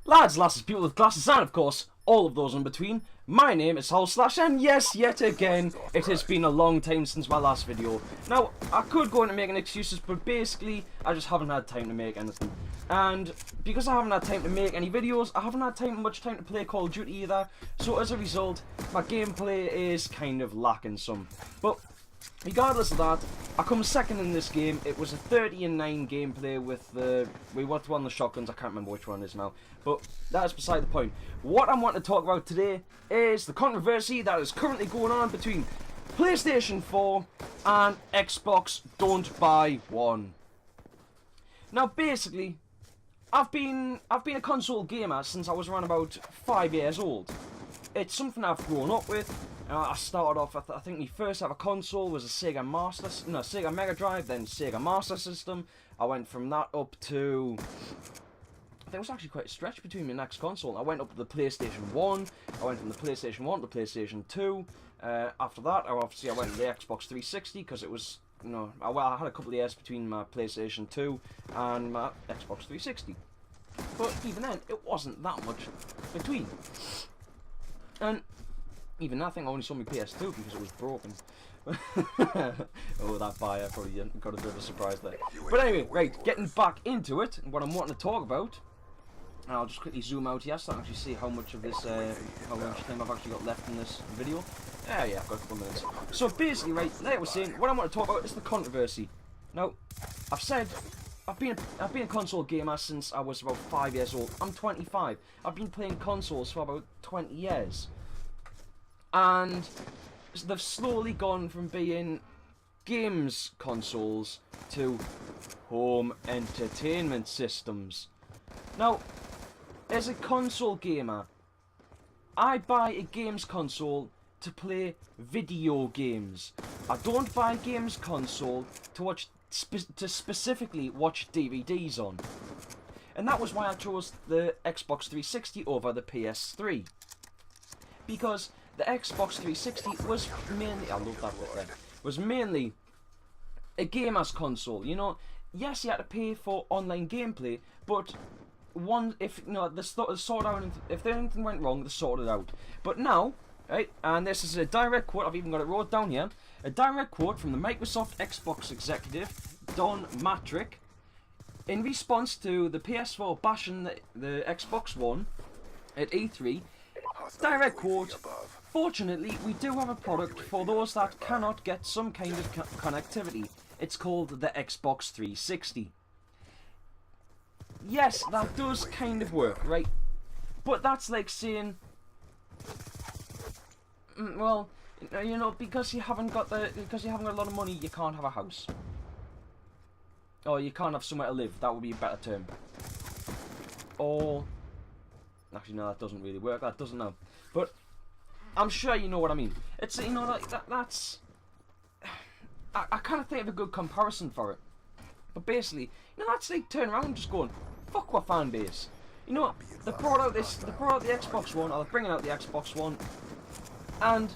Lads, lasses, people with glasses, and of course, all of those in between, my name is Howlslash, and yes, yet again, it has been a long time since my last video. Now, I could go into making excuses, but basically, I just haven't had time to make anything. And because I haven't had time to make any videos, I haven't had much time to play Call of Duty either, so as a result, my gameplay is kind of lacking some. But regardless of that, I come second in this game. It was a 30-9 gameplay with we won the shotguns. I can't remember which one it is now, but that is beside the point. What I want to talk about today is the controversy that is currently going on between PlayStation 4 and Xbox Don't Buy One. Now, basically, I've been a console gamer since I was around about 5 years old. It's something I've grown up with. I started off, I think my first ever console was a Sega Mega Drive, then Sega Master System. I went from that up to, there was actually quite a stretch between my next console. I went up to the PlayStation 1, I went from the PlayStation 1 to the PlayStation 2. After that, I went to the Xbox 360, because it was, I had a couple of years between my PlayStation 2 and my Xbox 360. But even then, it wasn't that much between. And even I think I only saw my PS2 because it was broken. Oh, that buyer probably got a bit of a surprise there. But anyway, right, getting back into it, and what I'm wanting to talk about, and I'll just quickly zoom out here so I can actually see how much of this, how much time I've actually got left in this video. Yeah, I've got a couple of minutes. So basically, right, like I was saying, what I want to talk about is the controversy. Now, I've said, I've been a console gamer since I was about 5 years old. I'm 25. I've been playing consoles for about 20 years. And they've slowly gone from being games consoles to home entertainment systems. Now, as a console gamer, I buy a games console to play video games. I don't buy a games console to specifically watch DVDs on. And that was why I chose the Xbox 360 over the PS3. Because the Xbox 360 was mainly, I love that bit there, was mainly a gamer's console. You know, yes, you had to pay for online gameplay, but if anything went wrong, they sorted it out. But now, right, and this is a direct quote, I've even got it wrote down here, a direct quote from the Microsoft Xbox executive, Don Matrick, in response to the PS4 bashing the Xbox One at E3, direct quote, "Fortunately, we do have a product for those that cannot get some kind of connectivity. It's called the Xbox 360. Yes, that does kind of work, right? But that's like saying, well, you know, because you haven't got a lot of money, you can't have a house. Or you can't have somewhere to live. That would be a better term. Or, actually, no, that doesn't really work. That doesn't know. But I'm sure you know what I mean. It's, you know, that's... I kind of think of a good comparison for it. But basically, you know, that's like turning around and just going, fuck what fan base. You know, they brought out the Xbox One, or they're bringing out the Xbox One, and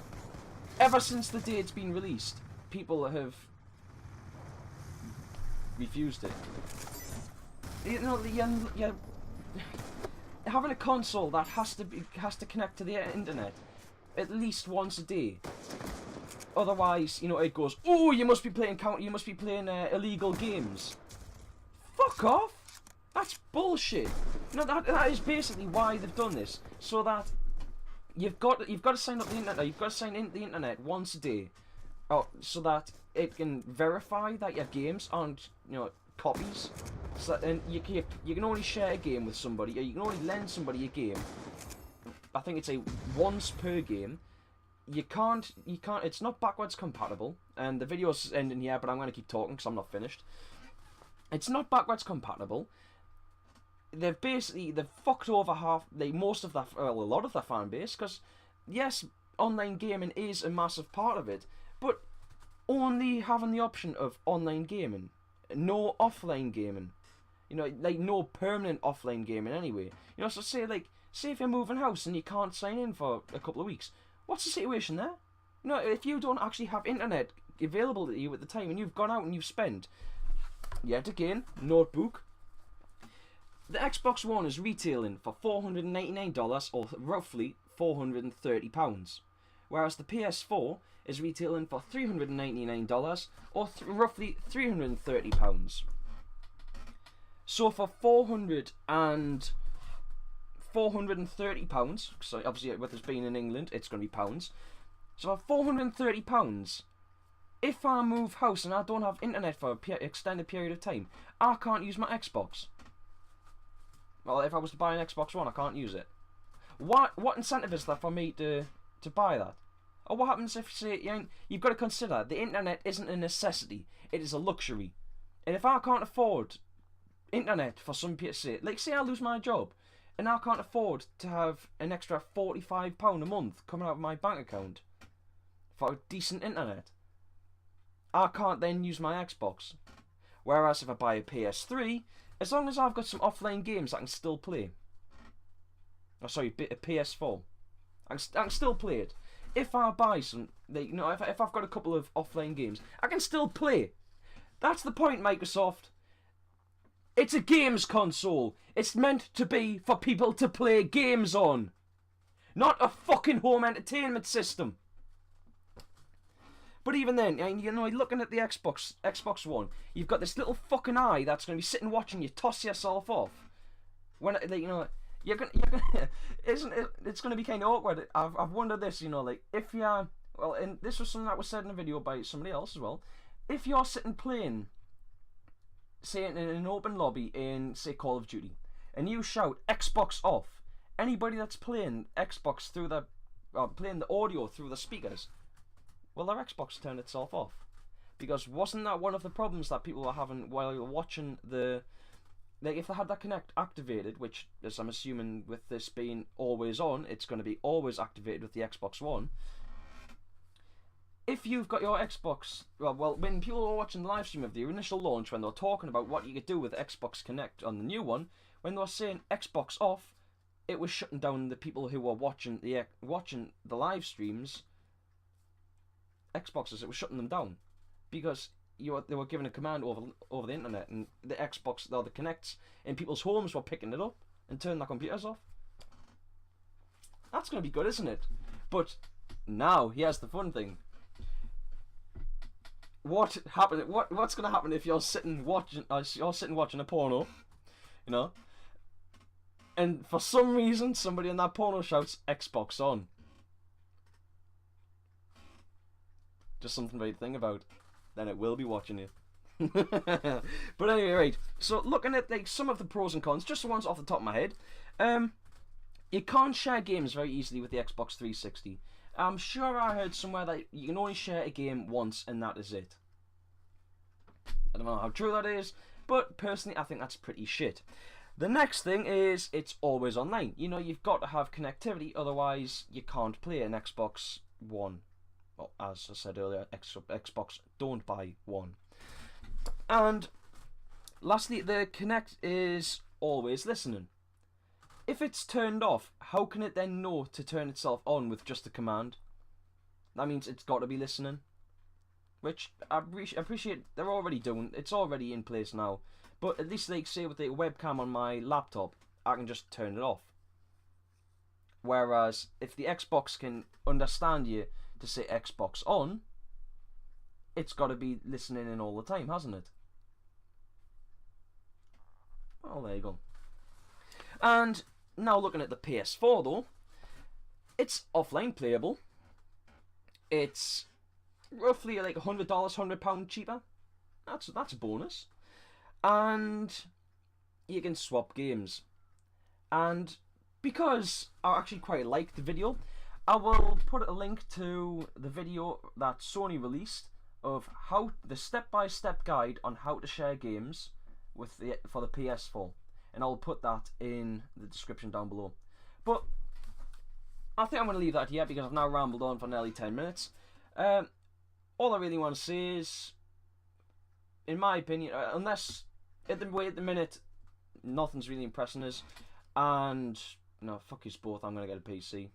ever since the day it's been released, people have refused it. You know, having a console that has to connect to the internet at least once a day. Otherwise, you know, it goes, oh, you must be playing illegal games. Fuck off. That's bullshit. You know, that is basically why they've done this, so that you've got to sign up the internet. You've got to sign into the internet once a day, so that it can verify that your games aren't, you know, copies. So, and you can only share a game with somebody, or you can only lend somebody a game. I think it's once per game. You can't. It's not backwards compatible. And the video's ending here, but I'm going to keep talking because I'm not finished. It's not backwards compatible. They've fucked over a lot of their fan base, because yes, online gaming is a massive part of it, but only having the option of online gaming, no offline gaming. You know, like no permanent offline gaming anyway. You know, so say if you're moving house and you can't sign in for a couple of weeks, what's the situation there? You know, if you don't actually have internet available to you at the time, and you've gone out and you've spent, yet again, notebook, The Xbox One is retailing for $499 or roughly £430, whereas the PS4 is retailing for $399 or roughly £330. So for £430, so obviously with us being in England, it's going to be pounds. So for £430, if I move house and I don't have internet for an extended period of time, I can't use my Xbox. Well, if I was to buy an Xbox One, I can't use it. What incentive is there for me to buy that? Or what happens if, say, you've got to consider the internet isn't a necessity, it is a luxury. And if I can't afford internet for some people, say I lose my job, and I can't afford to have an extra £45 a month coming out of my bank account for decent internet, I can't then use my Xbox. Whereas if I buy a PS3, as long as I've got some offline games I can still play. Oh, sorry, a PS4. I can still play it. If I buy some, if I've got a couple of offline games, I can still play. That's the point, Microsoft. It's a games console. It's meant to be for people to play games on. Not a fucking home entertainment system. But even then, looking at the Xbox One, you've got this little fucking eye that's going to be sitting watching you toss yourself off. When you're gonna isn't it? It's going to be kind of awkward. I've wondered this, if you're and this was something that was said in a video by somebody else as well. If you're sitting playing, say in an open lobby in, say, Call of Duty, and you shout Xbox off, anybody that's playing Xbox through playing the audio through the speakers, well, their Xbox turned itself off. Because wasn't that one of the problems that people were having while you were watching if they had that Kinect activated, which, as I'm assuming with this being always on, it's going to be always activated with the Xbox One. If you've got your Xbox, well, when people were watching the live stream of the initial launch, when they were talking about what you could do with Xbox Kinect on the new one, when they were saying Xbox off, it was shutting down the people who were watching the live streams. Xboxes, it was shutting them down because they were given a command over the internet, and the Xbox, the Kinects in people's homes were picking it up and turning their computers off. That's going to be good, isn't it? But now here's the fun thing. What's going to happen if you're sitting watching a porno, and for some reason somebody in that porno shouts Xbox on? Just something to think about. Then it will be watching you. But anyway, right. So looking at some of the pros and cons, just the ones off the top of my head. You can't share games very easily with the Xbox 360. I'm sure I heard somewhere that you can only share a game once and that is it. I don't know how true that is, but personally I think that's pretty shit. The next thing is it's always online. You've got to have connectivity, otherwise you can't play an Xbox One. Well, as I said earlier, Xbox don't buy one. And lastly, the Kinect is always listening. If it's turned off, how can it then know to turn itself on with just a command? That means it's got to be listening. Which I appreciate they're already doing. It's already in place now. But at least, say with the webcam on my laptop, I can just turn it off. Whereas if the Xbox can understand you to say Xbox on, it's got to be listening in all the time, hasn't it? Well, there you go. And now looking at the PS4 though, it's offline playable. It's roughly like $100, £100 cheaper. That's a bonus. And you can swap games. And because I actually quite liked the video, I will put a link to the video that Sony released of the step-by-step guide on how to share games for the PS4, and I'll put that in the description down below. But I think I'm going to leave that here because I've now rambled on for nearly 10 minutes. All I really want to say is, in my opinion, unless at the minute nothing's really impressing us, and fuck you both, I'm going to get a PC.